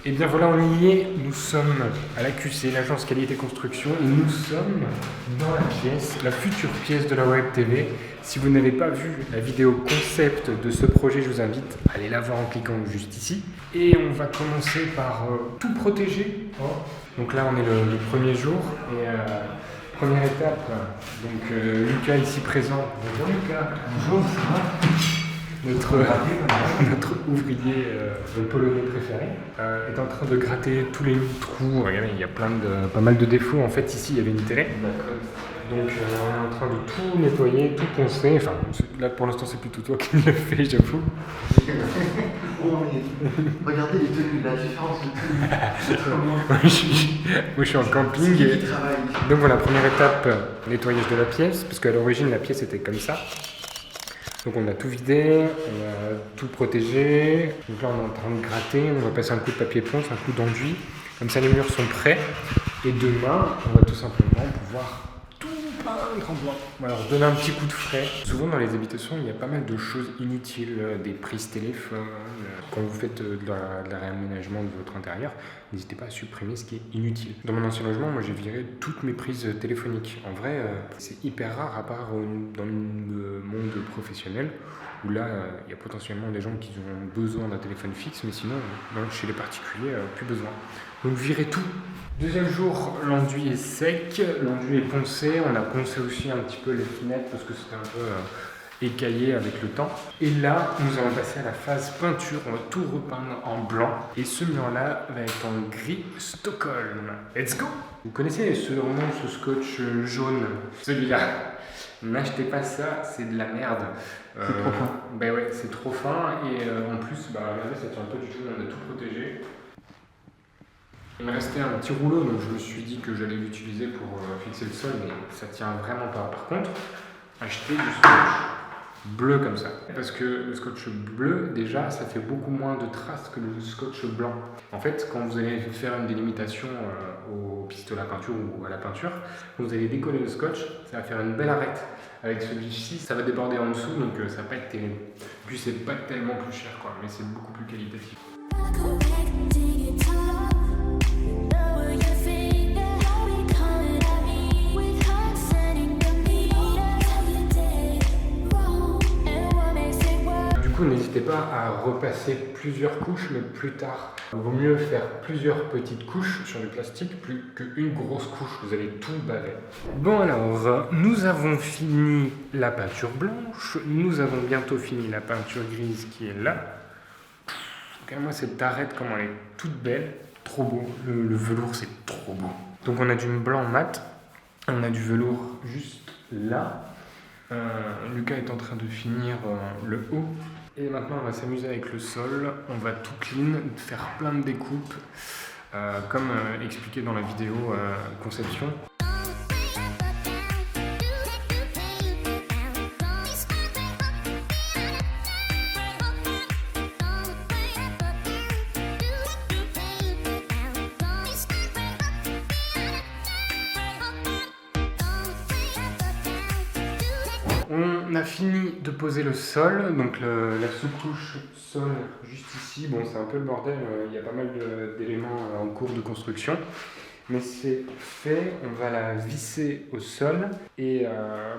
Et bien voilà, on y est. Nous sommes à l'AQC, l'agence qualité construction, et nous sommes dans la pièce, la future pièce de la Web TV. Si vous n'avez pas vu la vidéo concept de ce projet, je vous invite à aller la voir en cliquant juste ici. Et on va commencer par tout protéger. Donc là, on est le premier jour et première étape. Donc Lucas ici présent. Bonjour Lucas. Bonjour, ça va ? Notre ouvrier polonais préféré est en train de gratter tous les trous. Regardez, il y a pas mal de défauts. En fait, ici, il y avait une télé. Donc, on est en train de tout nettoyer, tout poncer. Enfin, là, pour l'instant, c'est plutôt toi qui le fais, j'avoue. Regardez les tenues, la différence de tenue. Moi, je suis en camping. Donc, voilà, première étape, nettoyage de la pièce. Parce qu'à l'origine, la pièce était comme ça. Donc on a tout vidé, on a tout protégé. Donc là on est en train de gratter, on va passer un coup de papier ponce, un coup d'enduit. Comme ça les murs sont prêts. Et demain, on va tout simplement pouvoir tout peindre en blanc. Alors donner un petit coup de frais. Souvent dans les habitations, il y a pas mal de choses inutiles, des prises téléphone. Quand vous faites de la réaménagement de votre intérieur, n'hésitez pas à supprimer ce qui est inutile. Dans mon ancien logement, moi j'ai viré toutes mes prises téléphoniques. En vrai, c'est hyper rare, à part dans le monde professionnel, où là, il y a potentiellement des gens qui ont besoin d'un téléphone fixe, mais sinon, chez les particuliers, plus besoin. Donc virez tout. Deuxième jour, l'enduit est sec, l'enduit est poncé. On a poncé aussi un petit peu les fenêtres parce que c'était un peu écaillé avec le temps. Et là, nous allons passer à la phase peinture. On va tout repeindre en blanc. Et ce mur-là va être en gris Stockholm. Let's go! Vous connaissez ce scotch jaune? Celui-là. N'achetez pas ça, c'est de la merde. C'est trop fin. Ben ouais, c'est trop fin. Et en plus, regardez, ça tient pas du tout. On a tout protégé. Il me restait un petit rouleau, donc je me suis dit que j'allais l'utiliser pour fixer le sol, mais ça tient vraiment pas. Par contre, achetez du scotch bleu comme ça. Parce que le scotch bleu, déjà, ça fait beaucoup moins de traces que le scotch blanc. En fait, quand vous allez faire une délimitation au pistolet à peinture ou à la peinture, vous allez décoller le scotch, ça va faire une belle arête. Avec celui-ci, ça va déborder en dessous, donc ça va pas être terrible. Puis c'est pas tellement plus cher, quoi, mais c'est beaucoup plus qualitatif. Du coup, n'hésitez pas à repasser plusieurs couches, mais plus tard. Il vaut mieux faire plusieurs petites couches sur du plastique plus qu'une grosse couche, vous allez tout baver. Bon alors, nous avons fini la peinture blanche, nous avons bientôt fini la peinture grise qui est là. Regardez-moi cette arête, comment elle est toute belle, trop beau, le velours c'est trop beau. Donc on a du blanc mat, on a du velours juste là. Lucas est en train de finir le haut. Et maintenant on va s'amuser avec le sol, on va tout clean, faire plein de découpes, comme expliqué dans la vidéo conception. On a fini de poser le sol, donc la sous-couche sol juste ici. Bon, c'est un peu le bordel, il y a pas mal d'éléments en cours de construction. Mais c'est fait, on va la visser au sol. Et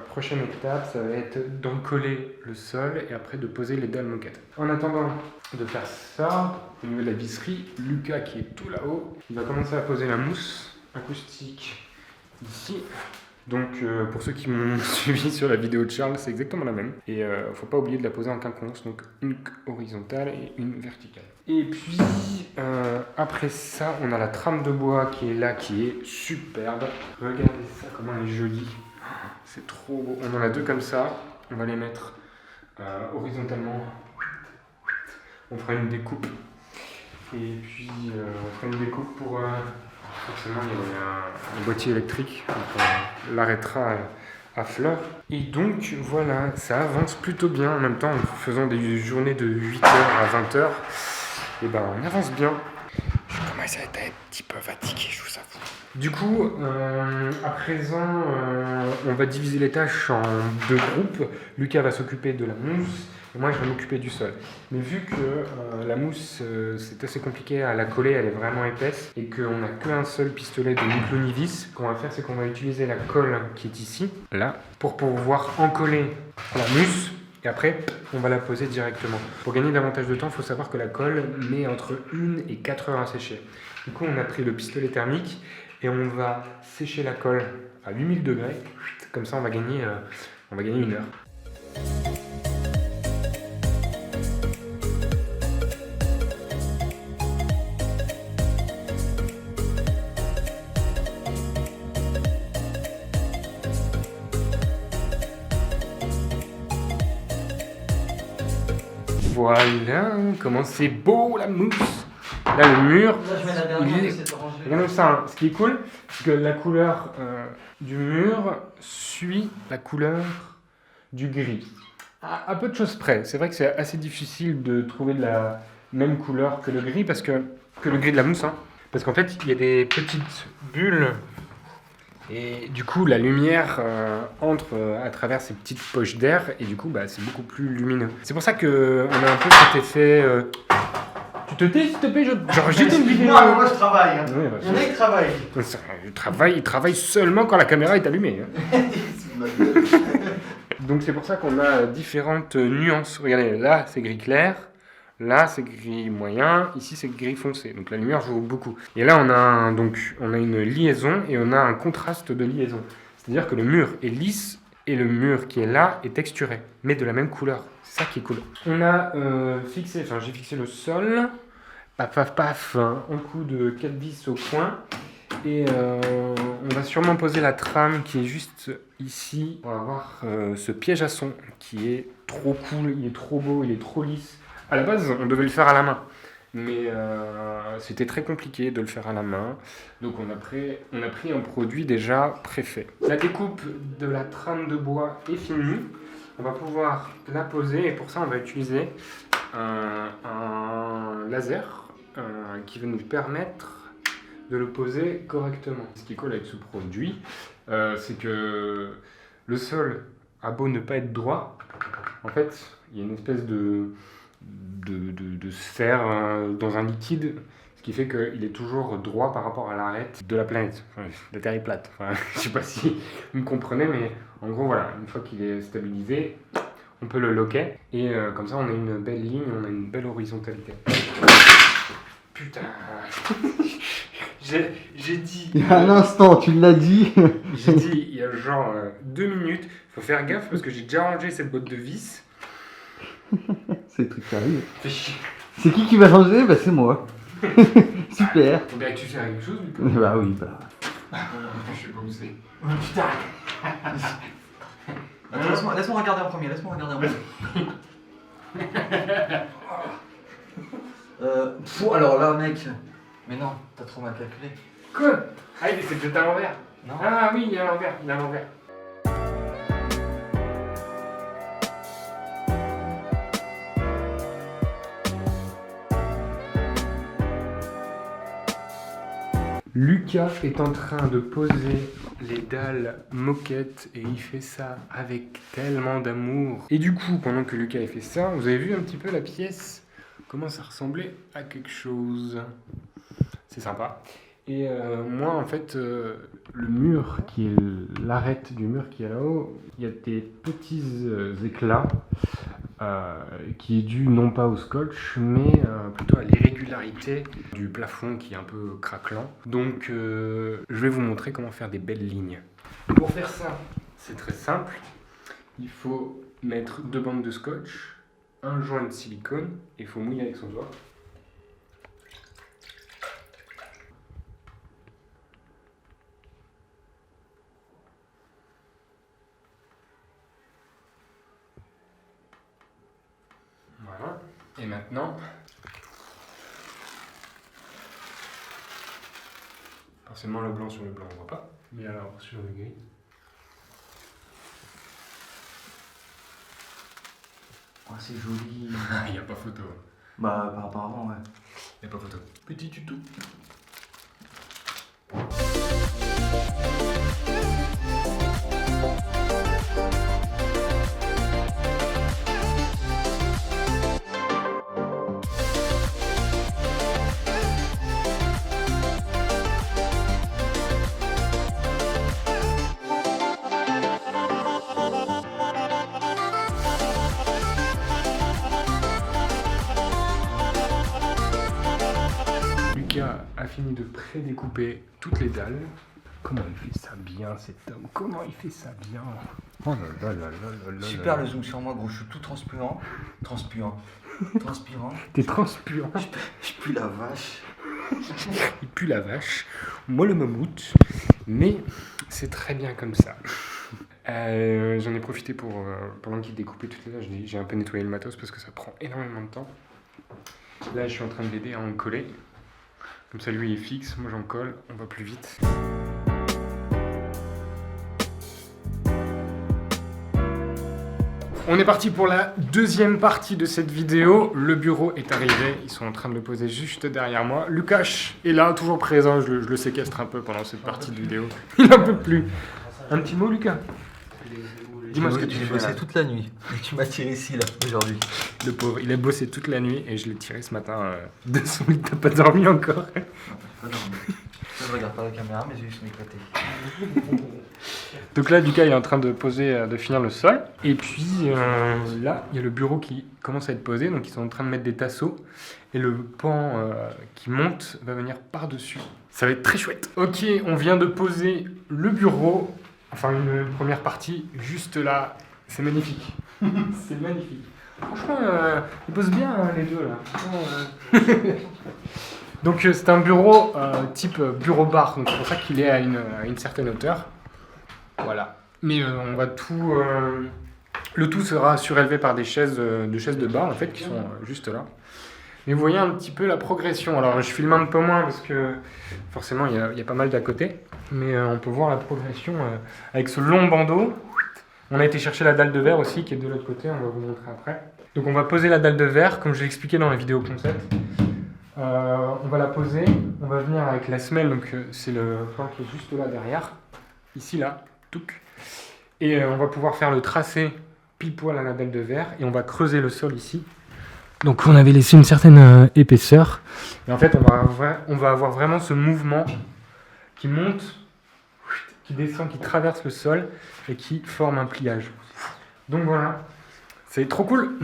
prochaine étape, ça va être d'encoller le sol et après de poser les dalles moquettes. En attendant de faire ça, au niveau de la visserie, Lucas qui est tout là-haut, il va commencer à poser la mousse acoustique ici. Donc pour ceux qui m'ont suivi sur la vidéo de Charles, c'est exactement la même. Et faut pas oublier de la poser en quinconce, donc une horizontale et une verticale. Et puis après ça, on a la trame de bois qui est là, qui est superbe. Regardez ça, comment elle est jolie. C'est trop beau. On en a deux comme ça. On va les mettre horizontalement. On fera une découpe. Et puis on fera une découpe pour... forcément, il y a un boîtier électrique, donc on l'arrêtera à fleur. Et donc, voilà, ça avance plutôt bien. En même temps, en faisant des journées de 8h à 20h, et ben, on avance bien. Je commence à être un petit peu fatigué, je vous avoue. Du coup, à présent, on va diviser les tâches en deux groupes. Lucas va s'occuper de la mousse Et moi, je vais m'occuper du sol. Mais vu que la mousse, c'est assez compliqué à la coller, elle est vraiment épaisse, et qu'on n'a qu'un seul pistolet de Miclonivis, ce qu'on va faire, c'est qu'on va utiliser la colle qui est ici, là, pour pouvoir encoller la mousse. Et après, on va la poser directement. Pour gagner davantage de temps, il faut savoir que la colle met entre 1 et 4 heures à sécher. Du coup, on a pris le pistolet thermique et on va sécher la colle à 8000 degrés. Comme ça, on va gagner 1 heure. Voilà, comment c'est beau la mousse. Là, le mur, Là, je mets la dernière, il est... j'essaie de ranger. Regardez ça, hein. Ce qui est cool, c'est que la couleur du mur suit la couleur du gris. À peu de choses près. C'est vrai que c'est assez difficile de trouver de la même couleur que le gris, que le gris de la mousse. Hein. Parce qu'en fait, il y a des petites bulles. Et du coup, la lumière entre à travers ces petites poches d'air. Et du coup, c'est beaucoup plus lumineux. C'est pour ça qu'on a un peu cet effet... Tu te tais, s'il te plaît, j'enregistre une vidéo. Moi, je travaille. Hein. Oui, Il y en a qui travaillent. Il travaille seulement quand la caméra est allumée. Hein. Donc c'est pour ça qu'on a différentes nuances. Regardez, là c'est gris clair, là c'est gris moyen, ici c'est gris foncé. Donc la lumière joue beaucoup. Et là on a une liaison et on a un contraste de liaison. C'est-à-dire que le mur est lisse et le mur qui est là est texturé, mais de la même couleur. C'est ça qui est cool. On a j'ai fixé le sol, paf paf paf, un coup de 4 vis au coin. Et on va sûrement poser la trame qui est juste ici. On va avoir ce piège à son qui est trop cool, il est trop beau, il est trop lisse. À la base, on devait le faire à la main. Mais c'était très compliqué de le faire à la main. Donc on a pris un produit déjà préfet. La découpe de la trame de bois est finie. On va pouvoir la poser et pour ça on va utiliser un laser qui va nous permettre de le poser correctement. Ce qui est cool avec ce produit, c'est que le sol a beau ne pas être droit, en fait, il y a une espèce de sphère dans un liquide, ce qui fait qu'il est toujours droit par rapport à l'arête de la planète. Enfin, la Terre est plate. Enfin, je ne sais pas si vous me comprenez, mais en gros, voilà, une fois qu'il est stabilisé, on peut le loquer, et comme ça, on a une belle ligne, on a une belle horizontalité. Putain. J'ai dit... Il y a un instant, tu l'as dit. J'ai dit il y a genre 2 minutes, faut faire gaffe parce que j'ai déjà rangé cette boîte de vis. C'est le truc qui arrive. Fais chier. C'est qui va changer? C'est moi. Super. Faut bien que tu fasses quelque chose du coup. Bah oui, bah. Je sais pas où c'est. Oh, putain. Attends, laisse-moi regarder en premier, alors là, mec. Mais non, t'as trop mal calculé. Quoi? Ah, il essaie de jeter à l'envers. Non. Ah oui, il est à l'envers. Lucas est en train de poser les dalles moquettes et il fait ça avec tellement d'amour. Et du coup, pendant que Lucas a fait ça, vous avez vu un petit peu la pièce commence à ressembler à quelque chose. C'est sympa. Et moi, en fait, le mur qui est l'arête du mur qui est là-haut, il y a des petits éclats qui est dû non pas au scotch, mais plutôt à l'irrégularité du plafond qui est un peu craquelant. Donc, je vais vous montrer comment faire des belles lignes. Pour faire ça, c'est très simple. Il faut mettre 2 bandes de scotch, un joint de silicone, et il faut mouiller avec son doigt. Voilà. Et maintenant, forcément le blanc sur le blanc on voit pas, mais alors sur le gris. Oh, c'est joli. Il n'y a pas photo. Bah, par rapport à avant, ouais. Il n'y a pas photo. Petit tuto. Lucas a fini de pré-découper toutes les dalles. Comment il fait ça bien cet homme? Comment il fait ça bien? Oh là là là là là. Super le zoom sur moi, gros, je suis tout transpirant. Transpirant. T'es transpirant. Je pue la vache. Il pue la vache. Moi le mammouth. Mais c'est très bien comme ça. J'en ai profité pour, pendant qu'il découpait toutes les dalles, j'ai un peu nettoyé le matos parce que ça prend énormément de temps. Là je suis en train de l'aider à en coller. Comme ça lui il est fixe, moi j'en colle, on va plus vite. On est parti pour la deuxième partie de cette vidéo. Le bureau est arrivé, ils sont en train de le poser juste derrière moi. Lucas est là, toujours présent, je le séquestre un peu pendant cette partie de vidéo. Il n'en peut plus. Un petit mot Lucas? Dis-moi ce que tu J'ai fais bossé là. toute la nuit. Et tu m'as tiré ici, là, aujourd'hui. Le pauvre, il a bossé toute la nuit et je l'ai tiré ce matin de son lit. T'as pas dormi encore? Non, j'ai pas dormi. Je regarde pas la caméra, mes yeux sont éclatés. Donc là, Lucas il est en train de poser, de finir le sol. Et puis là, il y a le bureau qui commence à être posé. Donc ils sont en train de mettre des tasseaux. Et le pan qui monte va venir par-dessus. Ça va être très chouette. Ok, on vient de poser le bureau. Enfin, une première partie juste là. C'est magnifique. C'est magnifique. Franchement, ils posent bien hein, les deux là. Donc c'est un bureau type bureau-bar. Donc c'est pour ça qu'il est à une certaine hauteur. Voilà. Mais on va tout... le tout sera surélevé par des chaises de bar en fait qui sont juste là. Mais vous voyez un petit peu la progression. Alors je filme un peu moins parce que forcément il y a pas mal d'à côté. Mais on peut voir la progression avec ce long bandeau. On a été chercher la dalle de verre aussi qui est de l'autre côté, on va vous montrer après. Donc on va poser la dalle de verre comme je l'ai expliqué dans la vidéo concept. On va la poser, on va venir avec la semelle, donc c'est le plan qui est juste là derrière. Ici là, touc. Et on va pouvoir faire le tracé pile poil à la dalle de verre et on va creuser le sol ici. Donc on avait laissé une certaine épaisseur. Et en fait on va avoir vraiment ce mouvement qui monte, qui descend, qui traverse le sol et qui forme un pliage. Donc voilà, c'est trop cool.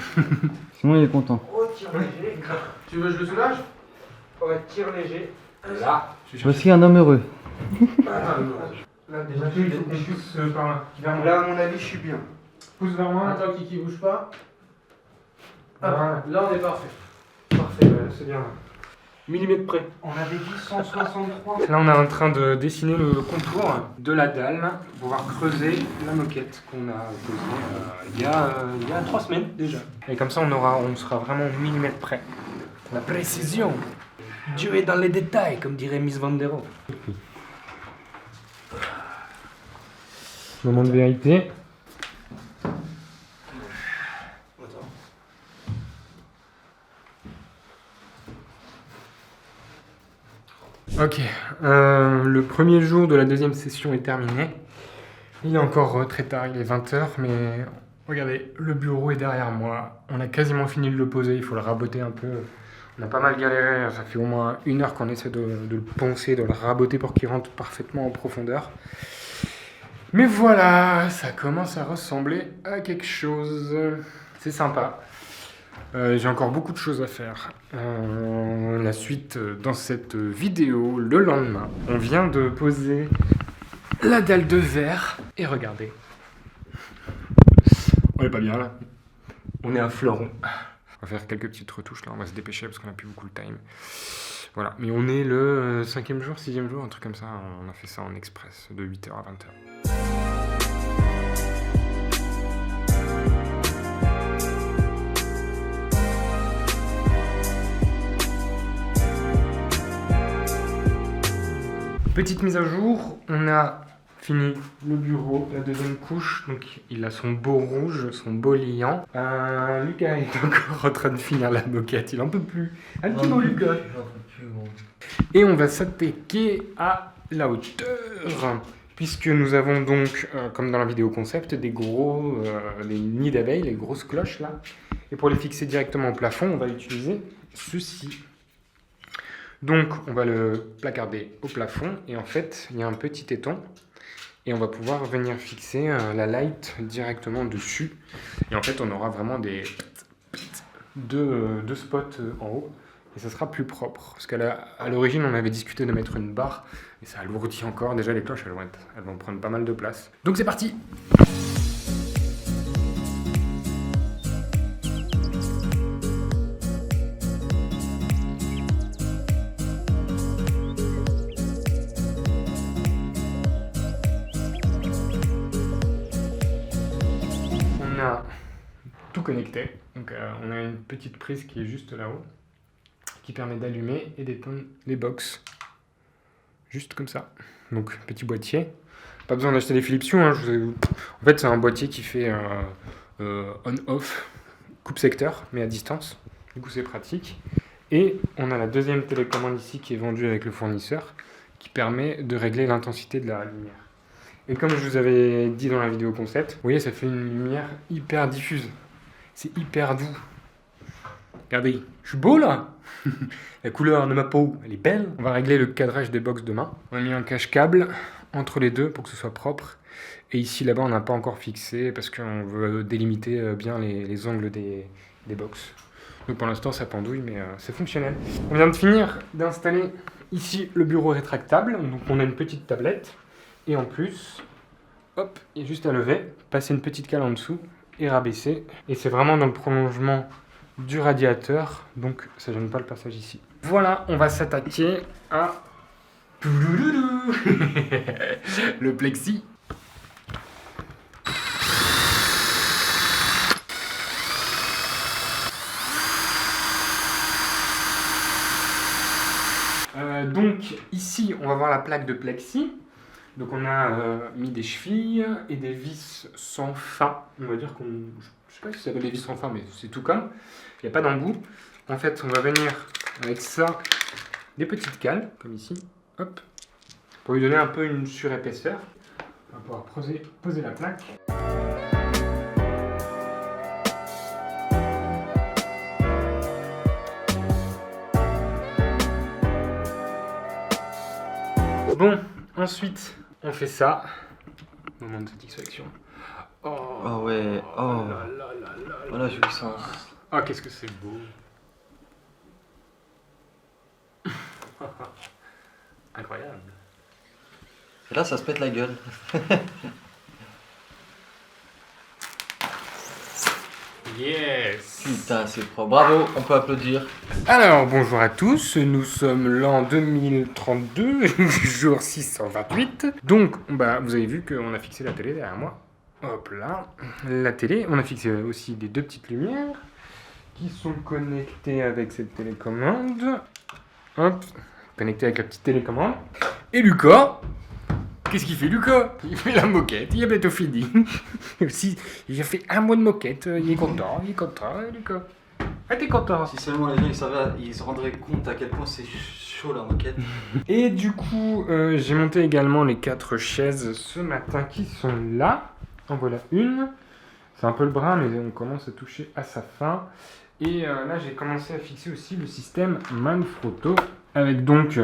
Simon il est content. Oh, tire léger. Tu veux que je le soulage? Ouais, tire léger. Là. Voici un homme heureux. Là déjà, il faut qu'on pousse par là. Vers moi. Là, à mon avis, je suis bien. Pousse vers moi. Attends, Kiki, bouge pas. Voilà. Là, on est parfait. Parfait, ouais, c'est bien. Millimètre près. On avait dit 163. Là, on est en train de dessiner le contour de la dalle pour pouvoir creuser la moquette qu'on a posée il y a 3 semaines déjà. Et comme ça, on sera vraiment au millimètre près. La précision. Dieu est dans les détails, comme dirait Miss Vandero. Moment de vérité. Ok, le premier jour de la deuxième session est terminé. Il est encore très tard, il est 20h, mais regardez, le bureau est derrière moi. On a quasiment fini de le poser, il faut le raboter un peu. On a pas mal galéré, ça fait au moins 1 heure qu'on essaie de le poncer, de le raboter pour qu'il rentre parfaitement en profondeur. Mais voilà, ça commence à ressembler à quelque chose. C'est sympa. J'ai encore beaucoup de choses à faire. La suite dans cette vidéo, le lendemain, on vient de poser la dalle de verre. Et regardez. On est pas bien là. On est à fleuron. On va faire quelques petites retouches là, on va se dépêcher parce qu'on a plus beaucoup de time. Voilà, mais on est le 5e jour, 6e jour, un truc comme ça. On a fait ça en express de 8h à 20h. Petite mise à jour, on a fini le bureau, la deuxième couche, donc il a son beau rouge, son beau liant. Lucas est encore en train de finir la moquette, il en peut plus. Un petit mot Lucas. Et on va s'attaquer à la hauteur, puisque nous avons donc, comme dans la vidéo concept, des nids d'abeilles, les grosses cloches là. Et pour les fixer directement au plafond, on va utiliser ceci. Donc on va le placarder au plafond et en fait il y a un petit éton et on va pouvoir venir fixer la light directement dessus et en fait on aura vraiment deux spots en haut et ça sera plus propre. Parce qu'à l'origine, on avait discuté de mettre une barre, et ça alourdit encore. Déjà, les cloches, elles vont prendre pas mal de place. Donc c'est parti! On a tout connecté. Donc on a une petite prise qui est juste là-haut, qui permet d'allumer et d'éteindre les box. Juste comme ça. Donc petit boîtier. Pas besoin d'acheter des Philips Hue. Hein, en fait c'est un boîtier qui fait on-off, coupe secteur, mais à distance. Du coup c'est pratique. Et on a la deuxième télécommande ici qui est vendue avec le fournisseur, qui permet de régler l'intensité de la lumière. Et comme je vous avais dit dans la vidéo concept, vous voyez ça fait une lumière hyper diffuse. C'est hyper doux. Regardez, je suis beau là. La couleur de ma peau, elle est belle. On va régler le cadrage des box demain. On a mis un cache-câble entre les deux pour que ce soit propre. Et ici, là-bas, on n'a pas encore fixé parce qu'on veut délimiter bien les angles des box. Donc pour l'instant, ça pendouille, mais c'est fonctionnel. On vient de finir d'installer ici le bureau rétractable. Donc on a une petite tablette. Et en plus, hop, il y a juste à lever, passer une petite cale en dessous et rabaisser. Et c'est vraiment dans le prolongement du radiateur, donc ça gêne pas le passage ici. Voilà, on va s'attaquer à le plexi. Donc ici, on va voir la plaque de plexi. Donc on a mis des chevilles et des vis sans fin. On va dire qu'on... Je sais pas si ça s'appelle des vis sans fin, mais c'est tout comme. Il n'y a pas d'embout. En fait, on va venir avec ça, des petites cales, comme ici. Hop. Pour lui donner un peu une surépaisseur. On va pouvoir poser la plaque. Bon, ensuite... On fait ça. Moment de satisfaction. Oh ouais, oh. Oh la jouissance. Ah, qu'est-ce que c'est beau. Incroyable. Et là, ça se pète la gueule. Yes. Putain, c'est propre. Bravo, on peut applaudir. Alors, bonjour à tous. Nous sommes l'an 2032, jour 628. Donc, bah, vous avez vu qu'on a fixé la télé derrière moi. Hop là. La télé, on a fixé aussi des deux petites lumières qui sont connectées avec cette télécommande. Hop, connectée avec la petite télécommande. Et Lucas, qu'est-ce qu'il fait Lucas? Il fait la moquette, il a bientôt fini. Aussi, il a fait un mois de moquette, il est content, Lucas. Ah, t'es content? Si seulement les gens ils se rendraient compte à quel point c'est chaud la moquette. Et du coup, j'ai monté également les 4 chaises ce matin qui sont là. En voilà une. C'est un peu le bras, mais on commence à toucher à sa fin. Et là, j'ai commencé à fixer aussi le système Manfrotto avec donc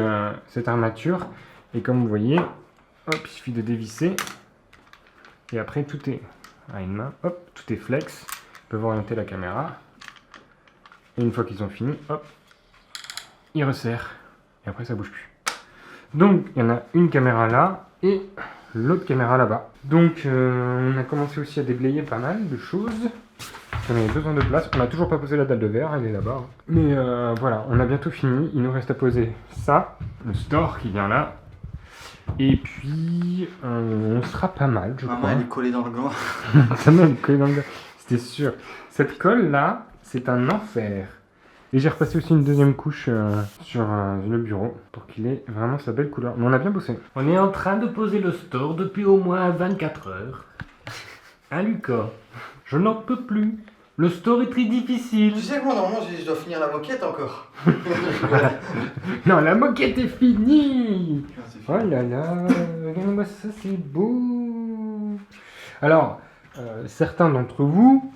cette armature. Et comme vous voyez, hop, il suffit de dévisser. Et après, tout est à une main. Hop, tout est flex. Ils peuvent orienter la caméra. Et une fois qu'ils ont fini, hop, ils resserrent. Et après, ça bouge plus. Donc, il y en a une caméra là et l'autre caméra là-bas. Donc, on a commencé aussi à déblayer pas mal de choses. On avait besoin de place. On n'a toujours pas posé la dalle de verre, elle est là-bas. Mais voilà, on a bientôt fini. Il nous reste à poser ça, le store qui vient là. Et puis, on sera pas mal, je crois. Maman, elle est collée dans le gant. Maman, elle est collée dans le gant. C'était sûr. Cette colle là, c'est un enfer. Et j'ai repassé aussi une deuxième couche sur le bureau pour qu'il ait vraiment sa belle couleur. Mais on a bien bossé. On est en train de poser le store depuis au moins 24 heures. Hein, Lucas? Je n'en peux plus. Le store est très difficile. Tu sais que moi, normalement, je dois finir la moquette encore. Non, la moquette est finie. C'est Oh là là, regardez-moi ça, c'est beau. Alors, certains d'entre vous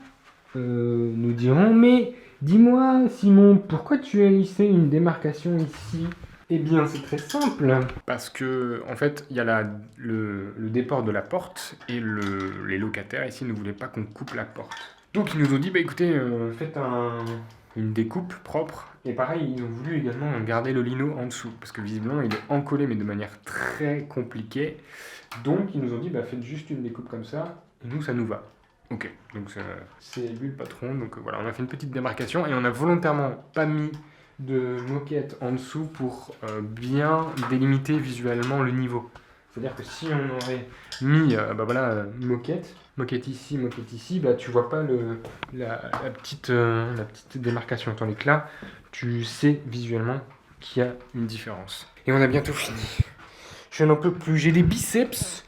nous diront, mais dis-moi Simon, pourquoi tu as lissé une démarcation ici? Eh bien, c'est très simple. Parce que, en fait, il y a le déport de la porte et les locataires ici ne voulaient pas qu'on coupe la porte. Donc, ils nous ont dit, bah écoutez, faites une découpe propre. Et pareil, ils ont voulu également garder le lino en dessous, parce que visiblement il est encollé mais de manière très compliquée. Donc ils nous ont dit faites juste une découpe comme ça, et nous ça nous va. Ok, donc c'est lui le patron, donc voilà, on a fait une petite démarcation et on a volontairement pas mis de moquette en dessous pour bien délimiter visuellement le niveau. C'est-à-dire que si on aurait mis moquette ici, tu vois pas la petite démarcation. Tandis que là, tu sais visuellement qu'il y a une différence. Et on a bientôt fini. Je n'en peux plus, j'ai des biceps.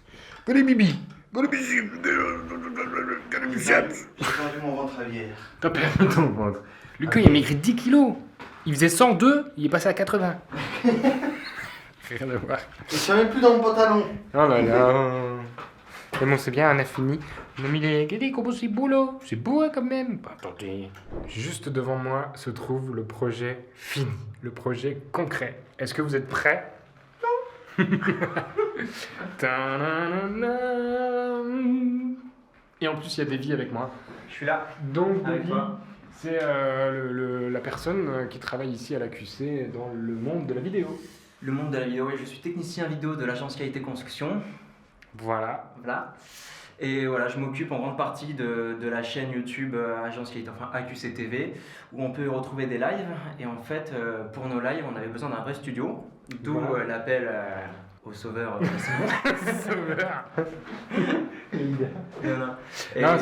Que des bibis. Que des biceps. Que des biceps. J'ai perdu mon ventre à bière. T'as perdu ton ventre. Lucas, il a maigri 10 kilos. Il faisait 102, il est passé à 80. Rien à voir. Je suis même plus dans mon pantalon. Oh là là. Mais bon, c'est bien, on a fini. On a mis les... Regardez comment c'est beau là. C'est beau hein, quand même. Attendez. Juste devant moi se trouve le projet fini. Le projet concret. Est-ce que vous êtes prêts? Non. Et en plus, il y a Davy avec moi. Je suis là. Donc, Avec Davy, toi. c'est la personne qui travaille ici à la QC dans le monde de la vidéo. Le monde de la vidéo, oui, je suis technicien vidéo de l'agence Qualité Construction. Voilà. Voilà. Et voilà, je m'occupe en grande partie de la chaîne YouTube Agence Qualité, enfin AQC TV, où on peut retrouver des lives. Et en fait, pour nos lives, on avait besoin d'un vrai studio, d'où Voilà. l'appel au sauveur. Sauveur. Voilà. Non,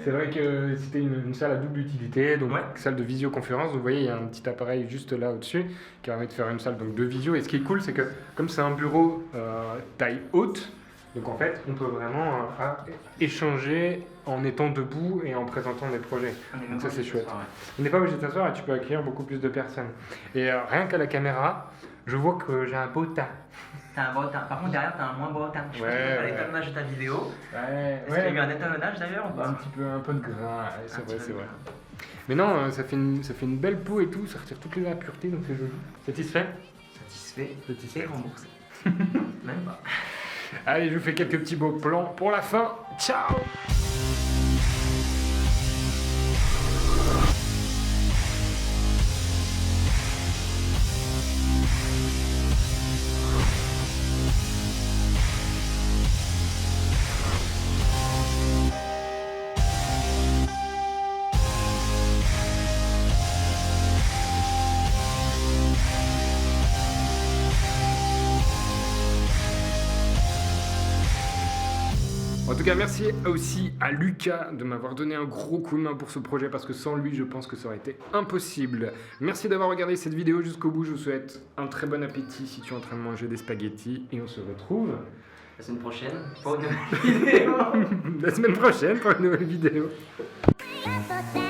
c'est vrai que c'était une salle à double utilité, donc Ouais. salle de visioconférence. Vous voyez, il y a un petit appareil juste là au-dessus qui permet de faire une salle donc, de visio. Et ce qui est cool, c'est que comme c'est un bureau taille haute, donc en fait, on peut vraiment échanger en étant debout et en présentant des projets. Donc ça, c'est chouette. On n'est pas obligé de s'asseoir et tu peux accueillir beaucoup plus de personnes. Et rien qu'à la caméra, je vois que j'ai un beau teint. T'as un beau teint. Par contre, derrière, t'as un moins beau teint. Je pense que t'as l'étalonnage de ta vidéo. Ouais, Est-ce qu'il y a eu un étalonnage d'ailleurs ou pas? un peu de grain, ouais, c'est Un vrai, petit c'est peu. vrai. Mais non, ça fait une belle peau et tout, ça retire toutes les impuretés, donc c'est joli. Satisfait? Satisfait. Satisfait. Et remboursé. Même pas. Allez, je vous fais quelques petits beaux plans pour la fin. Ciao! En tout cas, merci aussi à Lucas de m'avoir donné un gros coup de main pour ce projet parce que sans lui, je pense que ça aurait été impossible. Merci d'avoir regardé cette vidéo jusqu'au bout. Je vous souhaite un très bon appétit si tu es en train de manger des spaghettis et on se retrouve La semaine prochaine pour une nouvelle vidéo. la semaine prochaine pour une nouvelle vidéo. But